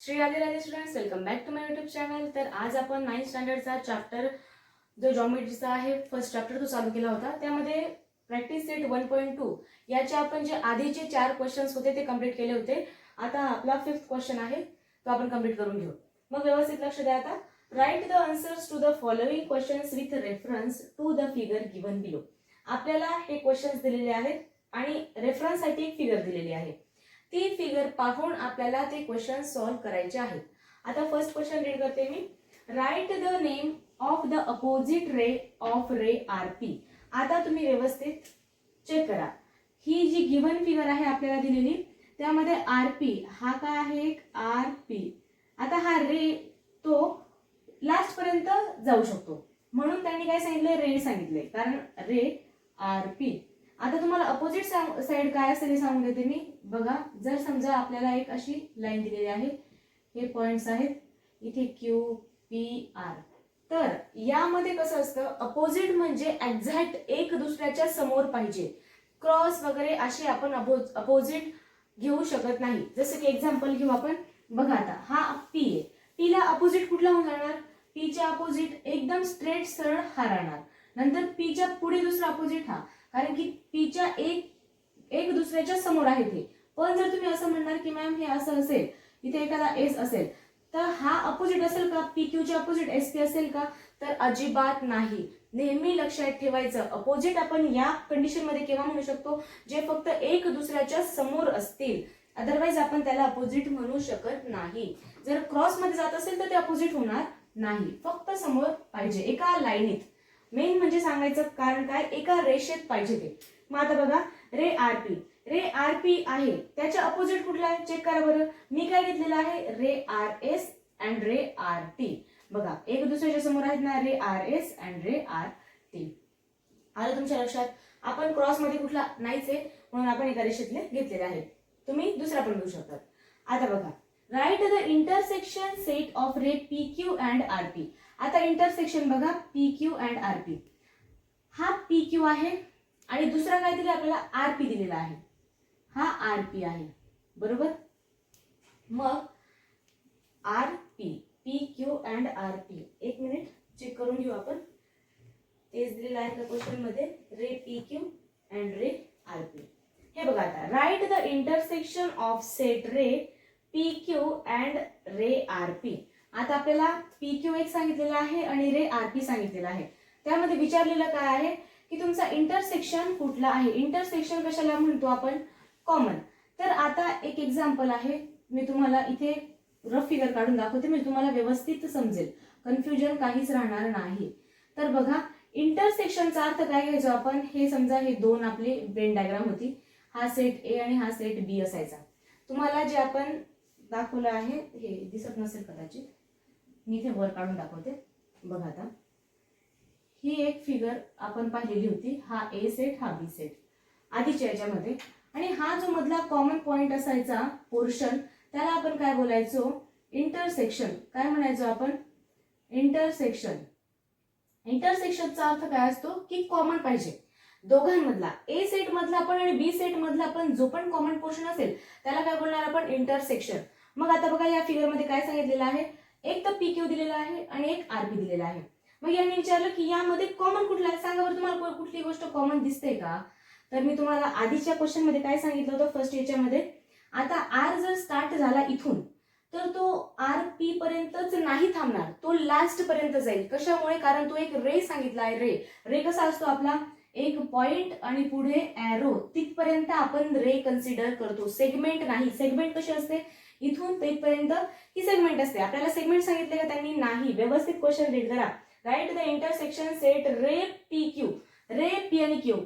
Shri Radhe Radhe students, welcome back to my YouTube channel. तर आज आपण 9th स्टँडर्डचा चॅप्टर जो जॉमेट्रीचा आहे फर्स्ट चॅप्टर तो चालू केला होता. त्यामध्ये प्रॅक्टिस सेट 1.2 याचे आपण जे आधीचे 4 क्वेश्चन्स होते ते कंप्लीट केले होते. आता आपला 5th क्वेश्चन आहे तो आपण कंप्लीट करून घेऊ. मग व्यवस्थित लक्ष द्या. आता write the answers to the following questions with reference to the figure given below. आपल्याला हे क्वेश्चन्स दिलेले आहेत आणि रेफरन्ससाठी एक फिगर दिलेली आहे. ती फिगर पाहून आपल्याला ते क्वेश्चन सॉल्व करायचे आहेत. आता फर्स्ट क्वेश्चन रीड करते मी. Write the name of the opposite ray of ray R P. आता तुम्ही व्यवस्थित चेक करा. ही जी गिवन फिगर आहे आपल्याला दिलेली त्यामध्ये आर पी हा काय आहे, एक आर पी. आता हा रे तो लास्ट पर्यंत जाऊ शकतो म्हणून त्यांनी काय सांगितलंय, रे सांगितले, कारण रे आर पी. आता तुम्हाला अपोजिट साइड काय असेल हे सांगून देते मी. बघा, जर समजा आपल्याला एक अशी लाईन दिलेली आहे, हे पॉइंट्स आहेत इथे क्यू पी आर. तर यामध्ये कसं असतं, अपोजिट म्हणजे एक्झॅक्ट एक दुसऱ्याच्या समोर पाहिजे. क्रॉस वगैरे असे आपण अपोजिट घेऊ शकत नाही. जसं की एक्झाम्पल घेऊ आपण. बघा आता हा पी आहे, पी ला अपोजिट कुठला होऊन जाणार, पी च्या अपोजिट एकदम स्ट्रेट सरळ हा राहणार. नंतर पी च्या पुढे दुसरा अपोजिट हा, कारण की पीच्या एक दुसऱ्याच्या समोर आहे ते. पण जर तुम्ही असं म्हणणार की मॅम हे असं असेल, इथे एखादा एस असेल तर हा अपोजिट असेल का, पी क्यू च्या अपोजिट एस पी असेल का, तर अजिबात नाही. नेहमी लक्षात ठेवायचं, अपोजिट आपण या कंडिशन मध्ये केव्हा म्हणू शकतो, जे फक्त एक दुसऱ्याच्या समोर असतील. अदरवाईज आपण त्याला अपोजिट म्हणू शकत नाही. जर क्रॉस मध्ये जात असेल तर ते अपोजिट होणार नाही, फक्त समोर पाहिजे एका लाईनीत. मेन म्हणजे सांगायचं कारण काय, एका रेषेत पाहिजे ते. मग आता बघा, रे आर पी, रे आर पी आहे त्याच्या अपोजिट कुठला आहे चेक करा बरं. मी काय घेतलेलं आहे, ray R S and ray R T. बघा एक दुसऱ्याच्या समोर आहेत ना, ray R S and ray R T. आलं तुमच्या लक्षात. आपण क्रॉस मध्ये कुठला नाहीच आहे म्हणून आपण एका रेषेतले घेतलेले आहेत. तुम्ही दुसरा पण घेऊ शकतात. आता बघा, write the intersection set of ray P Q and R P. आता इंटरसेक्शन बघा, P Q and R P. हा पी क्यू आहे आणि दुसरा काय दिला आपल्याला, आर पी दिलेला आहे. हा आर पी आहे, बरोबर. मग R P, P Q and R P, एक मिनिट चेक करून घेऊ आपण. तेच दिलेलं आहे का क्वेश्चन मध्ये, ray P Q and ray R P. हे बघा आता, write the intersection of set ray P Q and ray R P. आता आपल्याला पी क्यू एक सांगितलेला आहे आणि रे आर पी सांगितलेला आहे. त्यामध्ये विचारलेलं काय आहे की तुमचा इंटरसेक्शन कुठला आहे. इंटरसेक्शन कशाला म्हणतो आपण, कॉमन. तर आता एक एक्झाम्पल आहे, मी तुम्हाला इथे रफ फिगर काढून दाखवते म्हणजे तुम्हाला व्यवस्थित समजेल, कन्फ्युजन काहीच राहणार नाही. तर बघा, इंटरसेक्शनचा अर्थ काय घ्यायचो आपण. हे समजा हे दोन आपली वेन डायग्राम होती, हा सेट ए आणि हा सेट बी असायचा. तुम्हाला जे आपण दाखवलं आहे हे दिसत नसेल कदाचित, मी इथे वर काढून दाखवते. बघा आता, ही एक फिगर आपण पाहिलेली होती, हा ए सेट हा बी सेट आधीच्या याच्यामध्ये. आणि हा जो मधला कॉमन पॉइंट असायचा पोर्शन, त्याला आपण काय बोलायचो, इंटरसेक्शन. काय म्हणायचो आपण, इंटरसेक्शन. इंटरसेक्शनचा अर्थ काय असतो की कॉमन पाहिजे दोघांमधला. ए सेट मधला पण आणि बी सेट मधला पण जो पण कॉमन पोर्शन असेल त्याला काय बोलणार आपण, इंटरसेक्शन. मग आता बघा, या फिगर मध्ये काय सांगितलेलं आहे, एक तर पी क्यू दिलेला आहे आणि एक आर पी दिलेला आहे. मग यांनी विचारलं की यामध्ये कॉमन कुठला आहे, सांगा बरं तुम्हाला कुठली गोष्ट कॉमन दिसते का. तर मी तुम्हाला आधीच्या क्वेश्चन मध्ये काय सांगितलं होतं फर्स्ट याच्यामध्ये. आता आर जर स्टार्ट झाला इथून तर तो आर पी पर्यंतच नाही थांबणार, तो लास्ट पर्यंत जाईल. कशामुळे, कारण तो एक रे सांगितला आहे. रे रे कसा असतो आपला, एक पॉइंट आणि पुढे एरो, तिथपर्यंत आपण रे कन्सिडर करतो, सेगमेंट नाही. सेगमेंट कशी असते, इथून तिथपर्यंत ही सेगमेंट असते. आपल्याला सेगमेंट सांगितले का त्यांनी, नाही. व्यवस्थित क्वेश्चन रीड करा. Right the intersection set ray P Q. Ray P आणि क्यू,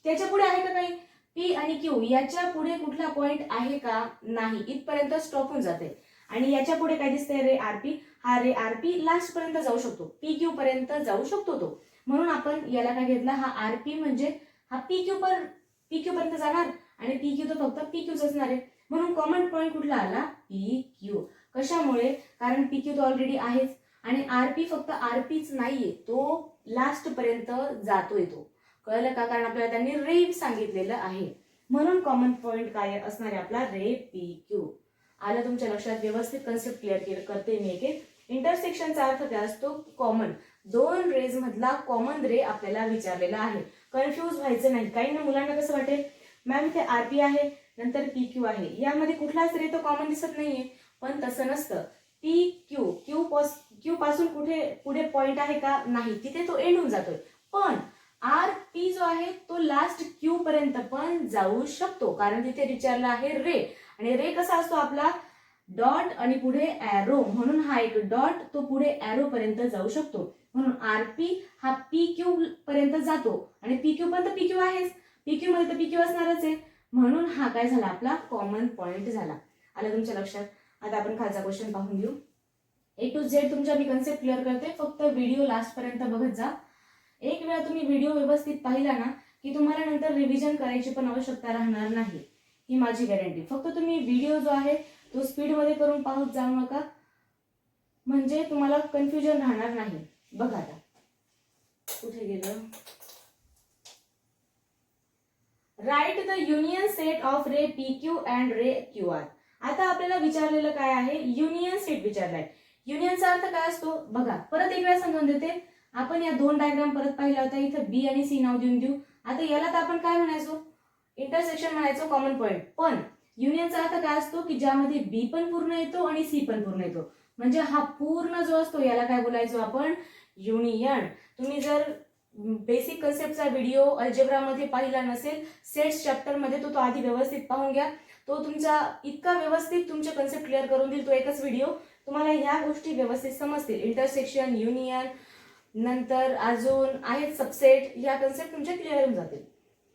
त्याच्या पुढे आहे का काही, पी आणि क्यू याच्या पुढे कुठला पॉइंट आहे का, नाही. इथपर्यंत स्टॉप होऊन जाते. आणि याच्या पुढे काय दिसतंय, रे आर पी. हा रे आर पी लास्ट पर्यंत जाऊ शकतो, पी क्यू पर्यंत जाऊ शकतो तो. म्हणून आपण याला काय घेतला, हा आर पी म्हणजे हा पी क्यू पर्यंत जाणार आणि पी क्यू तर फक्त पी क्यूच असणार आहे. म्हणून कॉमन पॉइंट कुठला आला, पी क्यू. कशामुळे, कारण पी क्यू तर ऑलरेडी आहेच आणि आर पी फक्त आर पीच नाहीये, तो लास्ट पर्यंत जातोय. तो कळलं का, कारण आपल्याला त्यांनी रे सांगितलेलं आहे. म्हणून कॉमन पॉइंट काय असणार आहे आपला, रे पी क्यू. आलं तुमच्या लक्षात? व्यवस्थित कन्सेप्ट क्लिअर करते मी एक एक. इंटरसेक्शनचा अर्थ काय असतो? कॉमन. दोन रेज मधला कॉमन रे आपल्याला विचारलेला आहे. कन्फ्यूज व्हायचं नाही. काही ना मुलांना कसं वाटेल, मॅम इथे आरपी आहे, नंतर पी क्यू आहे, यामध्ये कुठलाच रे तो कॉमन दिसत नाहीये. पण तसं नसतं. पी क्यू क्यू पासून कुठे पुढे पॉइंट आहे का? नाही, तिथे तो एंड होऊन जातोय. पण आर पी जो आहे तो लास्ट क्यू पर्यंत पण जाऊ शकतो, कारण तिथे विचारला आहे रे. आणि रे कसा असतो आपला? डॉट आणि पुढे ॲरो, म्हणून हा एक डॉट तो पुढे ॲरो पर्यंत जाऊ शकतो. म्हणून आरपी हा पी क्यू पर्यंत जातो आणि पी क्यू पण तर पी क्यू आहेच, पी क्यू मध्ये तर पी क्यू असणारच आहे. म्हणून हा काय झाला? आपला कॉमन पॉइंट झाला. आलं तुमच्या लक्षात? आता आपण खालचा क्वेश्चन पाहून घेऊ. ए टू झेड तुमच्या मी कन्सेप्ट क्लिअर करते, फक्त व्हिडिओ लास्ट पर्यंत बघत जा. एक वेळा तुम्ही व्हिडिओ व्यवस्थित पाहिला ना की तुम्हाला नंतर रिव्हिजन करायची पण आवश्यकता राहणार नाही, ही माझी गॅरंटी. फक्त तुम्ही व्हिडिओ जो आहे तो स्पीड मध्ये करून पाहत जाऊ नका, म्हणजे तुम्हाला कन्फ्युजन राहणार नाही. बघा आता कुठे गेलं? Write the union set of ray P Q and ray Q R. आता आपल्याला विचारलेलं काय आहे? Union set विचारलाय. युनियनचा अर्थ काय असतो? बघा, परत एक वेळा समजून देते. आपण या दोन डायग्राम परत पाहिला होता. इथं बी आणि सी नाव देऊन देऊ. आता याला तर आपण काय म्हणायचो? इंटरसेक्शन म्हणायचो, कॉमन पॉइंट. पण युनियनचा अर्थ काय असतो? की ज्यामध्ये बी पण पूर्ण येतो आणि सी पण पूर्ण येतो. म्हणजे हा पूर्ण जो असतो याला काय बोलायचो आपण? युनियन. तुम्ही जर बेसिक कन्सेप्टचा व्हिडिओ अल्जेब्रा मध्ये पाहिला नसेल, सेट्स चॅप्टर मध्ये, तो आधी व्यवस्थित पाहून घ्या. तो तुमचा इतका व्यवस्थित तुमचे कन्सेप्ट क्लिअर करून देईल तो एकच व्हिडिओ. तुम्हाला ह्या गोष्टी व्यवस्थित समजतील. इंटरसेक्शन, युनियन, नंतर अजून आहेत सबसेट, या कन्सेप्ट तुमच्या क्लिअर होऊन जातील.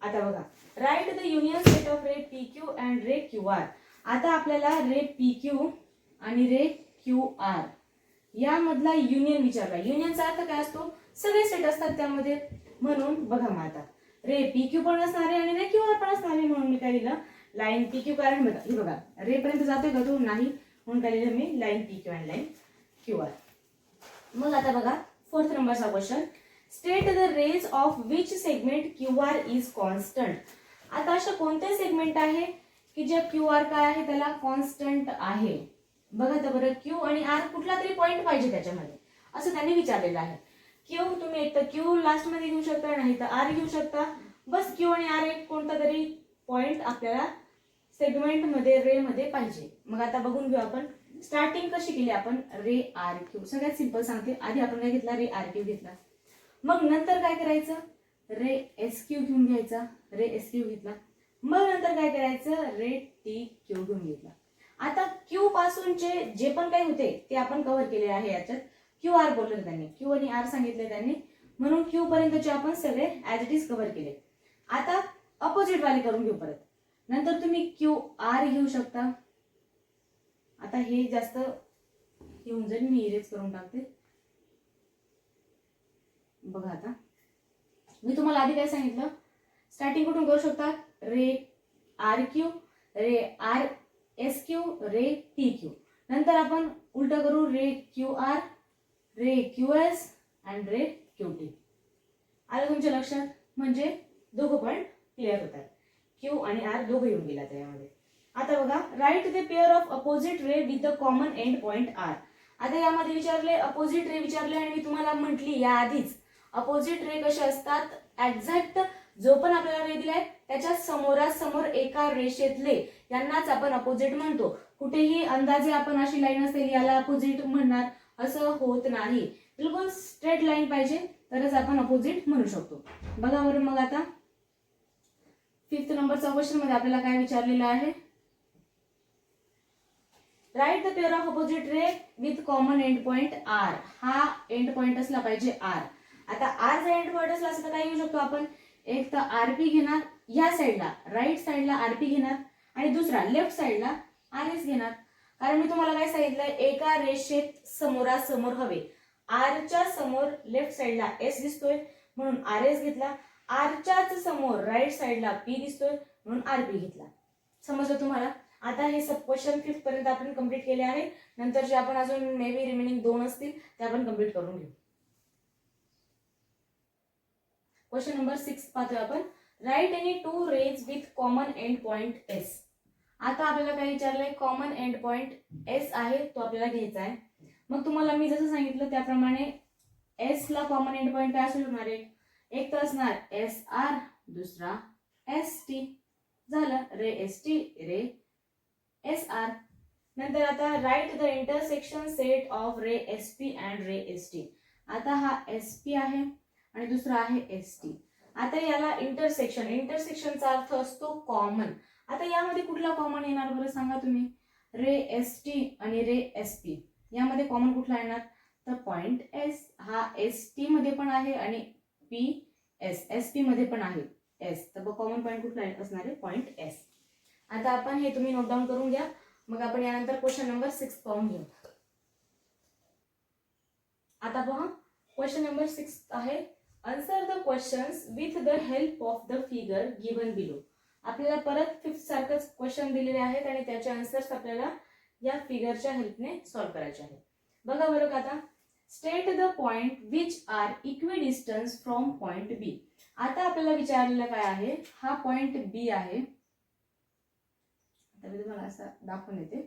आता बघा, write the union set of ray P Q and ray Q R. आता आपल्याला रे पी क्यू आणि रे क्यू आर यामधला युनियन विचारला. युनियनचा अर्थ काय असतो? सगळे सेट असतात त्यामध्ये. म्हणून बघा मग आता रे पी क्यू पण असणार आहे आणि रे क्यू आर पण असणार आहे. म्हणून मी काय लिहिलं? Line P Q. कारण बघा, हे बघा रे पर्यंत जातोय का तो? नाही, म्हणून काय लिहिलं मी? Line P Q and line Q R. मग आता बघा fourth number question. State the rays of which segment Q R is constant. आता अशा कोणते सेगमेंट आहे की जे क्यू आर काय आहे त्याला कॉन्स्टंट आहे? बघा तर बरं, क्यू आणि आर कुठला तरी पॉइंट पाहिजे त्याच्यामध्ये, असं त्यांनी विचारलेलं आहे. क्यू तुम्ही एक तर क्यू लास्ट मध्ये घेऊ शकता, नाही तर आर घेऊ शकता. बस क्यू आणि आर एक कोणता तरी पॉइंट आपल्याला सेगमेंट मध्ये रे मध्ये पाहिजे. मग आता बघून घेऊ आपण स्टार्टिंग कशी केली आपण. रे आर क्यू सगळ्यात सिंपल सांगते. आधी आपण काय घेतला? रे आर क्यू घेतला. मग नंतर काय करायचं? रे एस क्यू घेऊन घ्यायचा. रे एस क्यू घेतला. मग नंतर काय करायचं? रे टी क्यू घेऊन घेतला. आता क्यू पासूनचे जे पण काही होते ते आपण कव्हर केले आहे याच्यात. क्यू आर बोलले त्यांनी, क्यू आणि आर सांगितले त्यांनी, म्हणून क्यू पर्यंतचे आपण सगळे ऍज इट इज कव्हर केले. आता अपोजिट वाले करून घेऊ परत. नंतर तुम्ही क्यू आर घेऊ शकता. आता हे जास्त येऊन जाईल, मी इरेज करून टाकते. बघा आता मी तुम्हाला आधी काय सांगितलं? स्टार्टिंग कुठून करू शकता? Ray R Q, ray R S Q, ray T Q. नंतर आपण उलट करू, ray Q R, ray Q S and ray Q T. आलं तुमच्या लक्षात? म्हणजे दोघं पण क्लिअर होतात. क्यू आणि आर दोघं येऊन गेला त्यामध्ये. आता बघा, write the pair of opposite ray with the common end point R. आता यामध्ये विचारले अपोजिट रे विचारले आणि मी तुम्हाला म्हटली या आधीच अपोजिट रे कसे असतात? एक्झॅक्ट जो पण आपल्याला रे दिलाय त्याच्या समोरासमोर एका रेषेतले यांनाच आपण अपोजिट म्हणतो. कुठेही अंदाजे आपण अशी लाईन असेल याला अपोजिट म्हणणार असं होत नाही. बिलकुल स्ट्रेट लाईन पाहिजे तरच आपण अपोजिट म्हणू शकतो. बघा बरं मग आता फिफ्थ नंबरचा क्वेश्चन मध्ये आपल्याला काय विचारलेलं आहे? Write the pair of opposite ray with common end point R. हा एंड पॉइंट असला पाहिजे आर. आता आर जर एंड पॉइंट असला असं तर काय घेऊ शकतो आपण? एक तर आरपी घेणार, या साईडला राईट साईडला आरपी घेणार आणि दुसरा लेफ्ट साईडला आर एस घेणार. कारण मी तुम्हाला काय सांगितलंय? एका रेषेत समोरासमोर हवे. आरच्या समोर लेफ्ट साईडला एस दिसतोय म्हणून आर एस घेतला. आरच्याच समोर राईट साईडला पी दिसतोय म्हणून आरपी घेतला. समजलं तुम्हाला? आता हे सब क्वेश्चन 5th पर्यंत आपण कंप्लीट केले आहे. नंतर जे आपण अजून मे बी रिमेनिंग 2 असतील ते आपण कंप्लीट करून घेऊ. क्वेश्चन नंबर 6 पाहतोय आपण. Write any two rays with common end point S. आता आपल्याला काय विचारलंय, कॉमन एंड पॉइंट एस आहे तो आपल्याला घ्यायचा आहे. मग तुम्हाला मी जसं सांगितलं त्याप्रमाणे एस ला कॉमन एंड पॉइंट काय असू शकणार आहे, एक तर असणार एस आर, दुसरा एस टी. झालं, रे एस टी रे एस आर. नंतर आता write the intersection set of ray S P and ray S T. आता हा एस पी आहे आणि दुसरा आहे एस टी. आता याला इंटरसेक्शन, इंटरसेक्शनचा अर्थ असतो कॉमन. आता यामध्ये कुठला कॉमन येणार बरं सांगा तुम्ही, रे एस टी आणि रे एस पी यामध्ये कॉमन कुठला येणार, तर पॉइंट एस. हा एस टी मध्ये पण आहे आणि पी एस पी मध्ये पण आहे एस, तर कॉमन पॉइंट कुठला असणार आहे, पॉइंट एस. आता आपण हे तुम्ही नोट डाऊन करून घ्या, मग आपण यानंतर क्वेश्चन नंबर 6 पाहून घेऊ. आता पहा क्वेश्चन नंबर 6 आहे, answer the questions with the help of the figure given below. आपल्याला परत 5th सारखंच क्वेश्चन दिलेले आहेत आणि त्याचे आन्सर्स आपल्याला या फिगरच्या हेल्पने सॉल्व्ह करायचे आहेत. बघा बरं का, आता state the point which are equidistance from point B. आता आपल्याला विचारलेलं काय आहे, हा पॉइंट बी आहे. आता मी तुम्हाला असं दाखवून येते,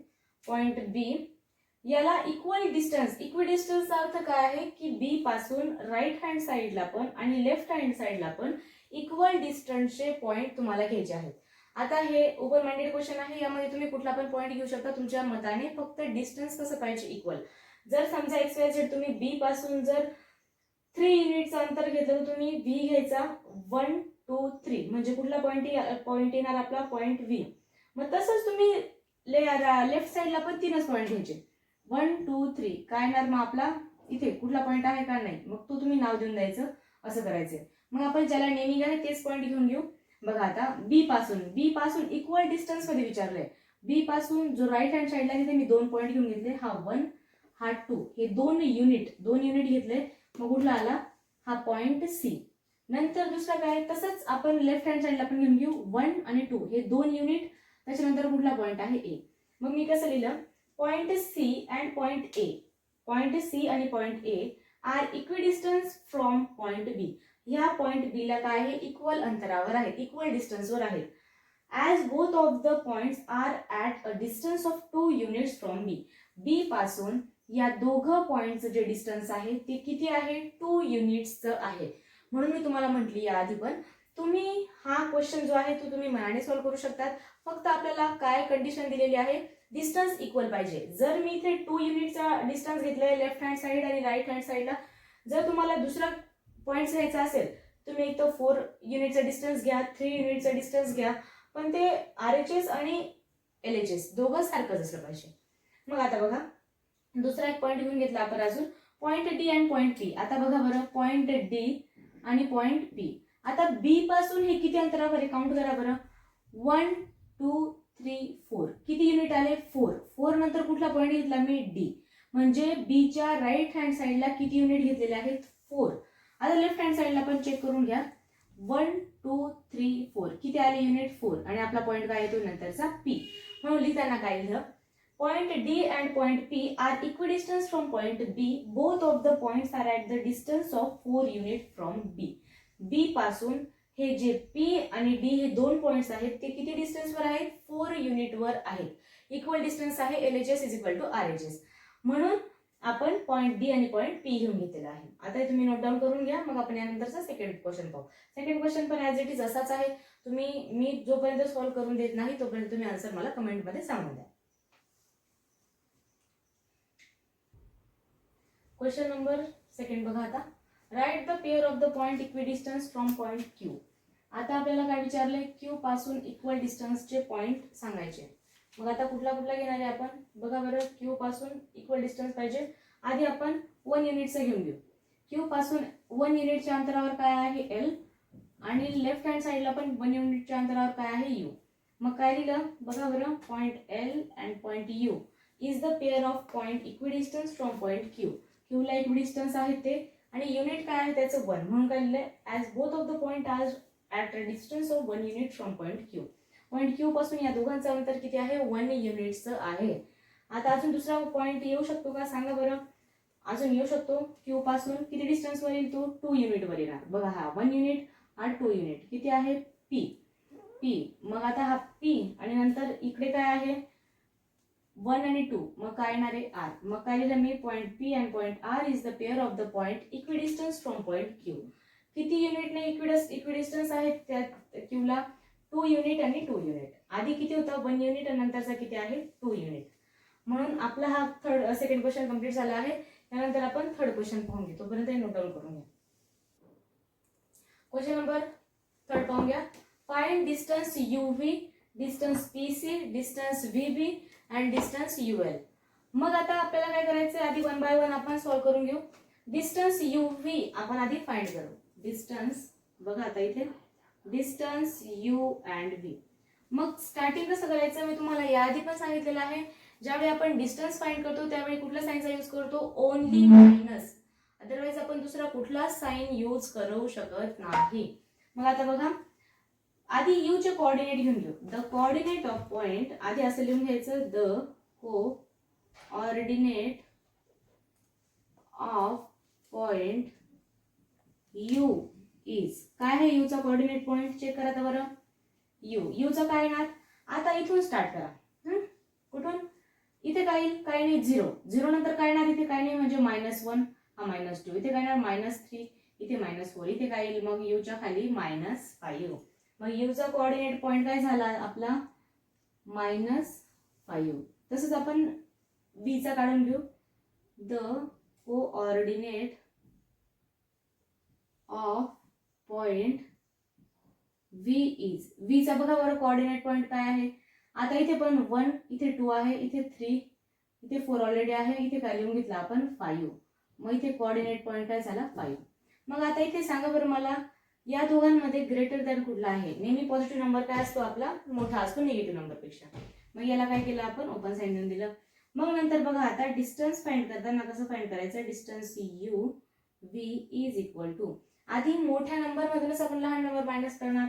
पॉइंट बी याला इक्वल डिस्टन्स, इक्विडिस्टन्सचा अर्थ काय आहे की बी पासून राईट हँड साइडला पण आणि लेफ्ट हँड साइडला पण इक्वल डिस्टन्सचे पॉइंट तुम्हाला घ्यायचे आहेत. आता हे ओपन माइंडेड क्वेश्चन आहे, यामध्ये तुम्ही कुठला पण पॉइंट घेऊ शकता तुमच्या मताने, फक्त डिस्टन्स कसं पाहिजे, इक्वल. जर समजा एक्स वाय झेड तुम्ही बी पासून जर 3 युनिटचं अंतर घेतलं तर तुम्ही व्ही घ्यायचा 1 2 3, म्हणजे कुठला पॉइंट येणार आपला, पॉइंट व्ही. मग तसंच तुम्ही लेफ्ट साइडला पण 3च पॉइंट घ्यायचे, 1 2 3. काय येणार मग आपला, इथे कुठला पॉइंट आहे का नाही, मग तो तुम्ही नाव देऊन द्यायचं, असं करायचंय. मग आपण ज्याला नेमिंग आहे तेच पॉइंट घेऊन घेऊ. बघा आता बी पासून इक्वल डिस्टन्स मध्ये विचारलंय. बी पासून जो राईट हँड साइडला तिथे मी 2 पॉइंट घेऊन घेतले, हा 1 हा 2, हे 2 युनिट घेतले. मग कुठला आला, हा पॉइंट सी. नंतर दुसरा काय, तसंच आपण लेफ्ट हँड साइडला पण घेऊन घेऊ, 1 आणि 2 हे 2 युनिट. त्याच्यानंतर कुठला पॉइंट आहे, ए. मग मी कसं लिहिलं, point C and point A. Point C आणि point A are equidistance from point B. ह्या पॉइंट बी ला काय आहे, इक्वल अंतरावर आहे, इक्वल डिस्टन्सवर आहे. As both of the points are at a distance of 2 units from B. B पासून या दोघं पॉइंटचं जे डिस्टन्स आहे ते किती आहे, 2 युनिट्सचं आहे. म्हणून मी तुम्हाला म्हटली या आधी पण, तुम्ही हा क्वेश्चन जो आहे तो तुम्ही मनाने सॉल्व्ह करू शकतात. फक्त आपल्याला काय कंडिशन दिलेली आहे, डिस्टन्स इक्वल पाहिजे. जर मी इथे 2 युनिटचा डिस्टन्स घेतलाय लेफ्ट हँड साइड आणि राईट हँड साइडला, जर तुम्हाला दुसरा पॉइंट घ्यायचा असेल तुम्ही एक तर 4 युनिटचा डिस्टन्स घ्या, 3 युनिटचा डिस्टन्स घ्या, पण ते RHS आणि LHS दोघं सारखंच असलं पाहिजे. मग आता बघा दुसरा एक पॉइंट घेऊन घेतला आपण अजून, point D and point P. आता बघा बरं, पॉइंट डी आणि पॉइंट पी. आता बी पासून हे किती अंतरावर आहे, काउंट करा बरं, 1 2 3 4. किती युनिट आले, 4 नंतर कुठला पॉइंट घेतला मी, डी. म्हणजे बीच्या राईट हँड साइडला किती युनिट घेतलेले आहेत, 4. आता लेफ्ट हँड साइडला पण चेक करून घ्या, 1 2 3 4 किती आले युनिट, 4. आणि आपला पॉइंट काय येतो नंतरचा, पी. म्हणून लिहिताना काय लिहिलं, point D and point P are equidistance from point B. Both of the points are at the distance of 4 unit from B. B पासून हे जे पी आणि डी हे 2 पॉइंट्स आहेत ते किती डिस्टन्सवर आहेत, 4 युनिटवर आहेत. इक्वल डिस्टन्स आहे, LHS is equal to RHS. म्हणून आपण पॉइंट डी आणि पॉइंट पी घेऊन घेतलेला आहे. आता हे तुम्ही नोट डाऊन करून घ्या, मग आपण यानंतरचा सेकंड क्वेश्चन पाहू. सेकंड क्वेश्चन पण ॲज इट इज असाच आहे. मी जोपर्यंत सॉल्व्ह करून देत नाही तोपर्यंत तुम्ही आन्सर मला कमेंटमध्ये सांगून द्या. क्वेश्चन नंबर सेकंड बघा आता, write the pair of the point equidistance from point Q. आता आपल्याला काय विचारलंय, क्यू पासून इक्वल डिस्टन्सचे पॉइंट सांगायचे. मग आता कुठला घेणार आहे आपण, बघा बरं, क्यू पासून इक्वल डिस्टन्स पाहिजे. आधी आपण 1 युनिटचं घेऊन घेऊ. क्यू पासून 1 युनिटच्या अंतरावर काय आहे, एल. आणि लेफ्ट हँड साइडला पण 1 युनिटच्या अंतरावर काय आहे, यू. मग काय लिहिलं बघा बरं, point L and point U is the pair of point equidistance from point Q. क्यूला इक्विडिस्टन्स आहे ते आणि युनिट काय आहे त्याचं 1. म्हणून काय लिहिलंय, as both of the point are at a distance of 1 unit from point Q. Point Q पासून या दोघांचं अंतर किती आहे, 1 युनिटचं आहे. आता अजून दुसरा पॉइंट येऊ शकतो का सांगा बरं, अजून येऊ शकतो. क्यू पासून किती डिस्टन्सवर येईल तो, 2 युनिटवर येणार. बघा हा 1 युनिट हा 2 युनिट किती आहे, पी. P, मग आता हा P आणि नंतर इकडे काय आहे 1 आणि 2, मग काय येणार आहे R. मग काय लिहिलं मी point P and point R is the pair of the point equidistance from point Q. किती युनिटने इक्विडिस्टन्स आहेत त्या Qला 2 युनिट आणि 2 युनिट. आधी किती होतं 1 युनिट आणि नंतरचा किती आहे 2 युनिट. म्हणून आपला हा सेकंड क्वेश्चन कंप्लीट झाला आहे. त्यानंतर आपण थर्ड क्वेश्चन पाहून घेऊ. तोपर्यंत हे नोट डाऊन करून घ्या. क्वेश्चन नंबर थर्ड पाहून घ्या. Find distance UV, distance PC, distance VB and distance UL. मग आता आपल्याला काय करायचं आहे आधी 1 बाय 1 आपण सॉल्व्ह करून घेऊ. डिस्टन्स UV आपण आधी फाइंड करू. डिस्टन्स बघा आता इथे डिस्टन्स U अँड V. मग स्टार्टिंग कसं करायचं मी तुम्हाला याआधी पण सांगितलेलं आहे. ज्यावेळी आपण डिस्टन्स फाइंड करतो त्यावेळी कुठला साइनचा यूज करतो ओनली मायनस. अदरवाइज आपण दुसरा कुठला साइन यूज करू शकत नाही. मग आता बघा आधी U चे कोऑर्डिनेट घेऊन घेऊ. द कोऑर्डिनेट ऑफ पॉइंट आधी असं लिहून घ्यायचं the coordinate of point U is काय आहे U चा कोऑर्डिनेट पॉइंट चेक करा तर बरं. U चा काय येणार आता इथून स्टार्ट करा. कुठून इथे काय येईल काही नाही 0 नंतर काय येणार इथे काय नाही म्हणजे -1 हा -2 इथे काय येणार -3 इथे -4 इथे काय येईल मग U च्या खाली -5. मग U चा कोऑर्डिनेट पॉइंट काय झाला आपला -5. तसंच आपण V चा काढून घेऊ. The coordinate of point V is V चा बघा बरं कोऑर्डिनेट पॉइंट काय आहे. आता इथे पण 1 इथे 2 आहे इथे 3 इथे 4 ऑलरेडी आहे इथे काय लिहून घेतला आपण 5. मग इथे कोऑर्डिनेट पॉइंट काय झाला 5. मग आता इथे सांगा बरं मला या दोघांमध्ये ग्रेटर दॅन कुठला आहे. नेहमी पॉझिटिव्ह नंबर काय असतो आपला मोठा असतो निगेटिव्ह नंबर पेक्षा. मग याला काय केलं आपण ओपन साइन देऊन दिलं. मग नंतर बघा आता डिस्टन्स फाइंड करताना कसं फाइंड करायचं distance UV is equal to आधी मोठ्या नंबर मधूनच आपण लहान नंबर मायनस करणार.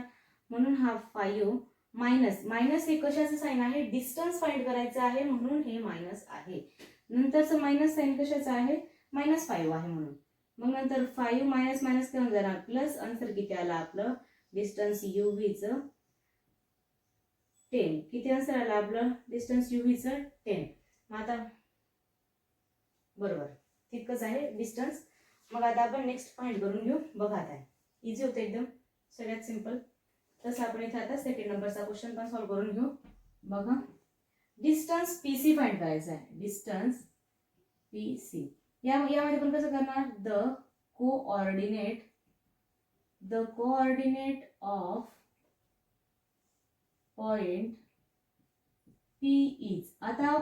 म्हणून हा 5 मायनस हे कशाचं साइन आहे डिस्टन्स फाइंड करायचं आहे म्हणून हे मायनस आहे. नंतरचं मायनस साइन कशाचं आहे -5 आहे म्हणून. मग नंतर 5 मायनस मायनस काय होऊन जाणार प्लस. आन्सर किती आला आपलं डिस्टन्स UV चं 10. किती आन्सर आला आपलं डिस्टन्स UV चं 10. मग आता बरोबर तितकंच आहे डिस्टन्स. मग आता आपण नेक्स्ट फाइंड करून घेऊ. बघा आता इझी होतं एकदम सगळ्यात सिंपल. तसं आपण इथे आता सेकंड नंबरचा क्वेश्चन पण सॉल्व्ह करून घेऊ. बघा डिस्टन्स PC फाइंड करायचा आहे. डिस्टन्स PC यामध्ये पण कसं करणार the coordinate of point P is. आता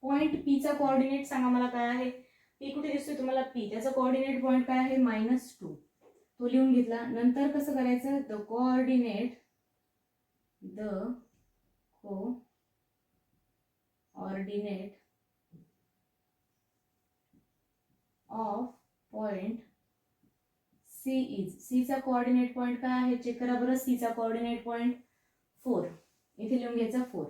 पॉइंट P चा कोऑर्डिनेट सांगा मला काय आहे. P कुठे दिसतोय तुम्हाला P त्याचा कोऑर्डिनेट पॉइंट काय आहे -2 तो लिहून घेतला. नंतर कसं करायचं the coordinate of point C is. C चा कोऑर्डिनेट पॉइंट काय आहे चेक करा बरं. C चा कोऑर्डिनेट पॉइंट 4 इथे लिहून घ्यायचा 4.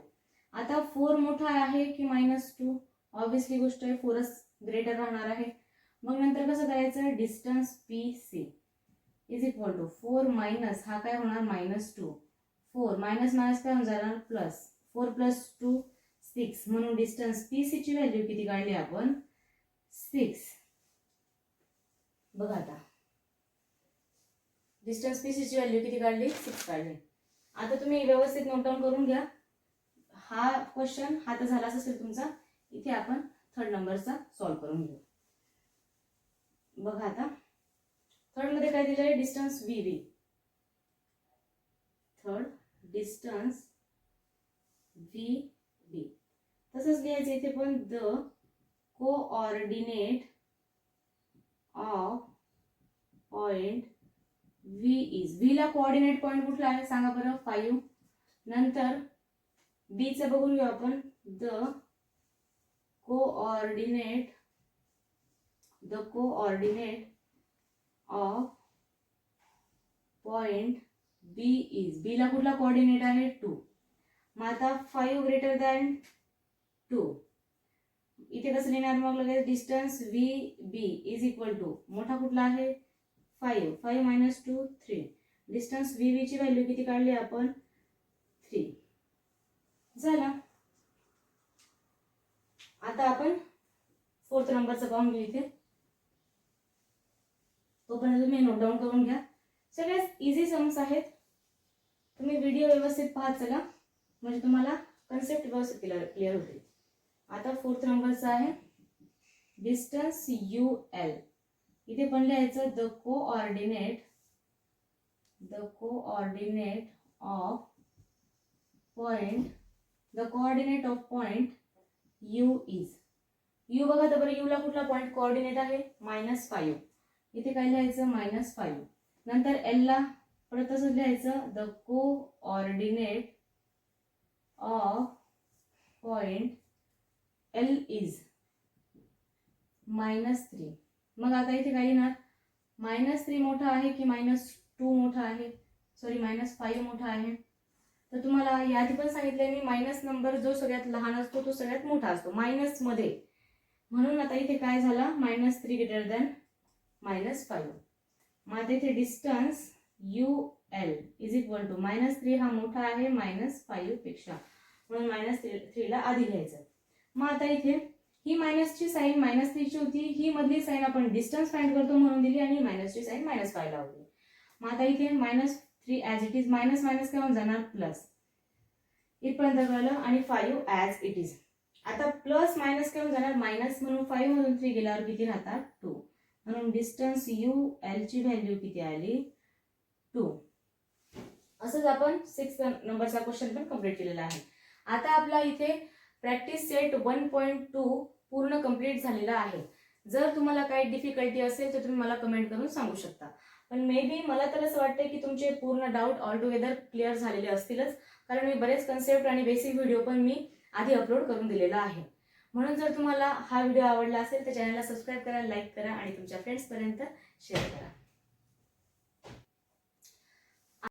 आता 4 मोठा आहे की -2 ऑब्विसली गोष्ट आहे 4च ग्रेटर राहणार आहे. मग नंतर कसं करायचं distance PC is equal to 4 minus हा काय होणार -2 4 मायनस मायनस काय होऊन जाणार प्लस 4 + 2 6. म्हणून डिस्टन्स PC ची व्हॅल्यू किती काढली आपण 6. बघा आता डिस्टन्स PC ची व्हॅल्यू किती काढली 6 काढली. आता तुम्ही व्यवस्थित नोट डाऊन करून घ्या. हा क्वेश्चन हा तर झालाच असेल तुमचा. इथे आपण थर्ड नंबरचा सॉल्व्ह करून घेऊ. बघा आता थर्ड मध्ये काय दिलंय distance VB. Third distance VB तसंच लिहायचं इथे पण the coordinate of point V is. V ला कोऑर्डिनेट पॉइंट कुठला आहे सांगा बरं 5. नंतर B चं बघून घेऊ आपण the coordinate of point B is. B ला कुठला कोऑर्डिनेट आहे 2. मग आता 5 ग्रेटर दॅन 2 इथे कसं लिहिणार मग लगेच distance VB is equal to मोठा कुठला आहे 5 5 - 2 3. डिस्टन्स VB ची व्हॅल्यू किती काढली आपण 3 झाला. आता आपण 4th नंबरचा पाहून घेऊ इथे. तोपर्यंत तुम्ही नोट डाऊन करून घ्या. सगळ्यात इझी सम्स आहेत. तुम्ही व्हिडिओ व्यवस्थित पाहत चला म्हणजे तुम्हाला कन्सेप्ट व्यवस्थित क्लिअर होते. आता 4th नंबरचा आहे डिस्टन्स UL. इथे पण लिहायचं the coordinate of point U is. U बघा तर बरं, U ला कुठला पॉइंट कोऑर्डिनेट आहे -5. इथे काय लिहायचं -5. नंतर L ला परत तसंच लिहायचं the coordinate of point L is -3. मग आता इथे काय लिहिणार, -3 मोठा आहे की -2 मोठा आहे, सॉरी -5 मोठा आहे. तर तुम्हाला याआधी पण सांगितलंय मी, मायनस नंबर जो सगळ्यात लहान असतो तो सगळ्यात मोठा असतो मायनस मध्ये. म्हणून आता इथे काय झाला, -3 ग्रेटर दॅन -5. मग आता इथे distance UL is equal to -3 हा मोठा आहे -5 पेक्षा, म्हणून -3 ला आधी लिहायचं. मग आता इथे ही मायनसची साईन -3ची होती, ही मधली साईन आपण डिस्टन्स फाइंड करतो म्हणून दिली आणि मायनसची साईन -5 ला होती. मग आता इथे -3 ॲज इट इज, मायनस काय होऊन जाणार प्लस, इथपर्यंत कळलं, आणि 5 ॲज इट इज. आता प्लस मायनस काय होऊन जाणार मायनस, म्हणून 5 मधून 3 गेल्यावर किती राहतात 2. म्हणून डिस्टन्स UL ची व्हॅल्यू किती आली 2. असंच आपण 6th नंबरचा क्वेश्चन पण कंप्लीट केलेला आहे. आता आपला इथे प्रॅक्टिस सेट 1.2 पूर्ण कंप्लीट झालेला आहे. जर तुम्हाला काही डिफिकल्टी असेल तर तुम्ही मला कमेंट करून सांगू शकता. पण मे बी मला तर असं वाटतं की तुमचे पूर्ण डाऊट ऑल टुगेदर क्लिअर झालेले असतीलच, कारण मी बरेच कन्सेप्ट आणि बेसिक व्हिडिओ पण मी आधी अपलोड करून दिलेला आहे. म्हणून जर तुम्हाला हा व्हिडिओ आवडला असेल तर चॅनलला सबस्क्राईब करा, लाईक करा आणि तुमच्या फ्रेंड्सपर्यंत शेअर करा.